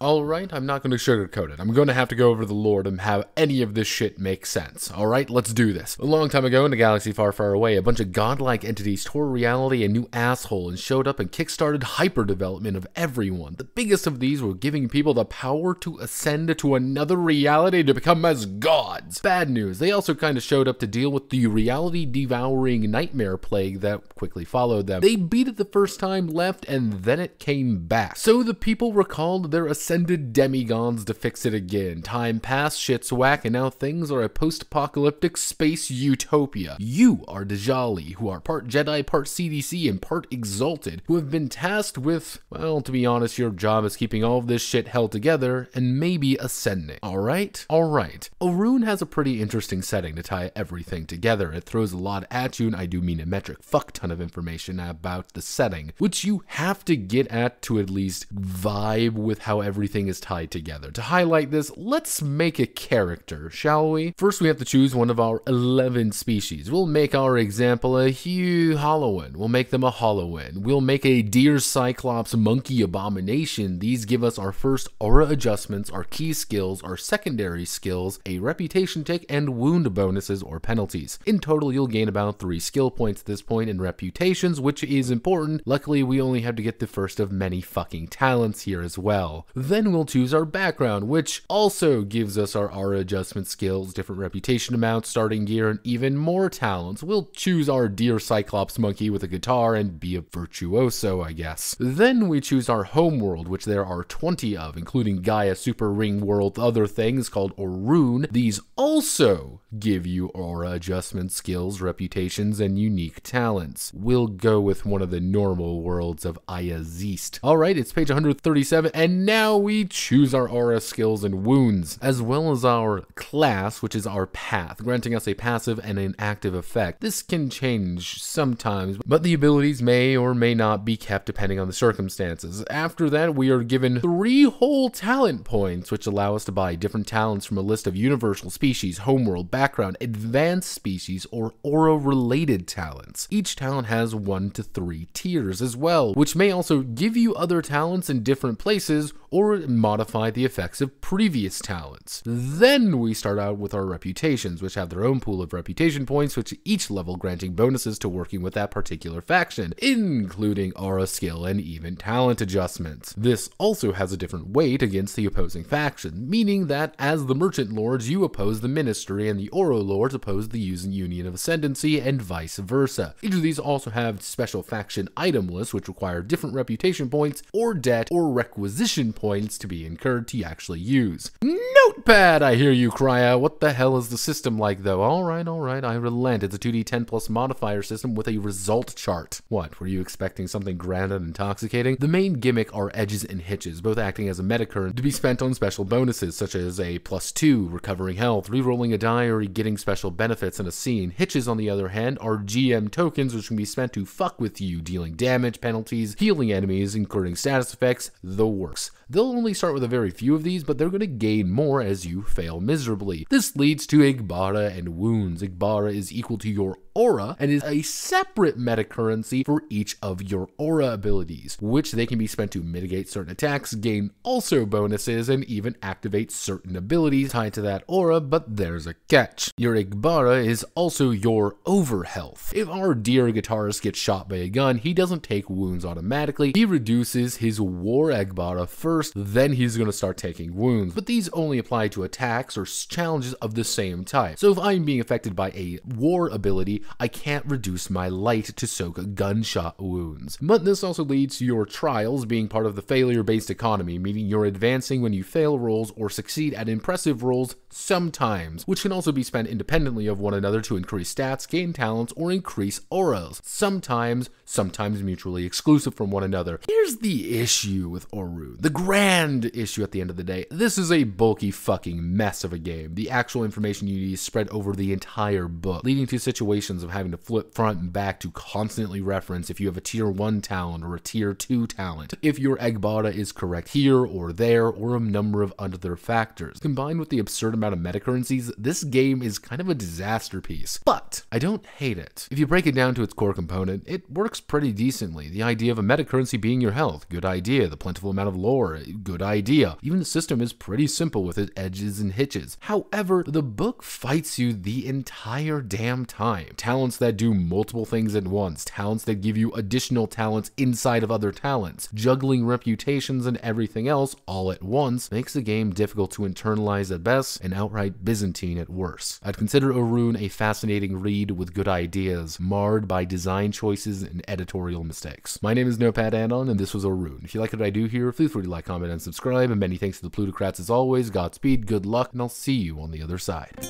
Alright, I'm not going to sugarcoat it. I'm going to have to go over the lore and have any of this shit make sense. Alright, let's do this. A long time ago in a galaxy far, far away, a bunch of godlike entities tore reality a new asshole and showed up and kickstarted hyper-development of everyone. The biggest of these were giving people the power to ascend to another reality to become as gods. Bad news, they also kind of showed up to deal with the reality-devouring nightmare plague that quickly followed them. They beat it the first time, left, and then it came back. So the people recalled their ascended demigods to fix it again. Time passed, shit's whack, and now things are a post-apocalyptic space utopia. You are Djali, who are part Jedi, part CDC, and part Exalted, who have been tasked with, well, to be honest, your job is keeping all of this shit held together and maybe ascending. Alright? Alright. Orun has a pretty interesting setting to tie everything together. It throws a lot at you, and I do mean a metric fuck ton of information about the setting, which you have to get at to at least vibe with how everything is tied together. To highlight this, let's make a character, shall we? First, we have to choose one of our 11 species. We'll make our example a Hollowan. We'll make them a Hollowan. We'll make a deer cyclops monkey abomination. These give us our first aura adjustments, our key skills, our secondary skills, a reputation tick, and wound bonuses or penalties. In total, you'll gain about 3 skill points at this point in reputations, which is important. Luckily, we only have to get the first of many fucking talents here as well. Then we'll choose our background, which also gives us our aura adjustment skills, different reputation amounts, starting gear, and even more talents. We'll choose our deer cyclops monkey with a guitar and be a virtuoso, I guess. Then we choose our homeworld, which there are 20 of, including Gaia, Super Ring World, other things called Orun. These also give you aura adjustment skills, reputations, and unique talents. We'll go with one of the normal worlds of Ayazist. Alright, it's page 137, and now we choose our aura skills and wounds, as well as our class, which is our path, granting us a passive and an active effect. This can change sometimes, but the abilities may or may not be kept depending on the circumstances. After that, we are given 3 whole talent points, which allow us to buy different talents from a list of universal species, homeworld, background, advanced species, or aura-related talents. Each talent has 1 to 3 tiers as well, which may also give you other talents in different places or modify the effects of previous talents. Then we start out with our reputations, which have their own pool of reputation points, which each level granting bonuses to working with that particular faction, including aura skill and even talent adjustments. This also has a different weight against the opposing faction, meaning that as the Merchant Lords, you oppose the Ministry, and the Aura Lords oppose the Union of Ascendancy, and vice versa. Each of these also have special faction item lists, which require different reputation points, or debt, or requisition points to be incurred to actually use. Notepad, I hear you cry out. What the hell is the system like, though? Alright, I relent. It's a 2d10 plus modifier system with a result chart. What, were you expecting something grand and intoxicating? The main gimmick are edges and hitches, both acting as a metacurrent to be spent on special bonuses, such as a +2, recovering health, rerolling a die, or getting special benefits in a scene. Hitches, on the other hand, are GM tokens, which can be spent to fuck with you, dealing damage, penalties, healing enemies, including status effects, the works. They'll only start with a very few of these, but they're going to gain more as you fail miserably. This leads to Igbara and wounds. Igbara is equal to your aura and is a separate metacurrency for each of your aura abilities, which they can be spent to mitigate certain attacks, gain also bonuses, and even activate certain abilities tied to that aura, but there's a catch. Your Igbara is also your overhealth. If our dear guitarist gets shot by a gun, he doesn't take wounds automatically. He reduces his war Igbara first, then he's going to start taking wounds, but these only apply to attacks or challenges of the same type. So if I'm being affected by a war ability, I can't reduce my light to soak gunshot wounds. But this also leads to your trials being part of the failure-based economy, meaning you're advancing when you fail rolls or succeed at impressive rolls sometimes, which can also be spent independently of one another to increase stats, gain talents, or increase auras. Sometimes mutually exclusive from one another. Here's the issue with Orun, the grand issue at the end of the day. This is a bulky fucking mess of a game. The actual information you need is spread over the entire book, leading to situations of having to flip front and back to constantly reference if you have a tier 1 talent or a tier 2 talent, if your Igbara is correct here or there, or a number of other factors. Combined with the absurd amount of metacurrencies, this game is kind of a disaster piece, but I don't hate it. If you break it down to its core component, it works pretty decently. The idea of a metacurrency being your health, good idea. The plentiful amount of lore, a good idea. Even the system is pretty simple with its edges and hitches. However, the book fights you the entire damn time. Talents that do multiple things at once, talents that give you additional talents inside of other talents, juggling reputations and everything else all at once makes the game difficult to internalize at best and outright Byzantine at worst. I'd consider Orun a fascinating read with good ideas, marred by design choices and editorial mistakes. My name is Notepad and this was Orun. If you like what I do here, feel free to like, comment, and subscribe, and many thanks to the plutocrats as always. Godspeed, good luck, and I'll see you on the other side.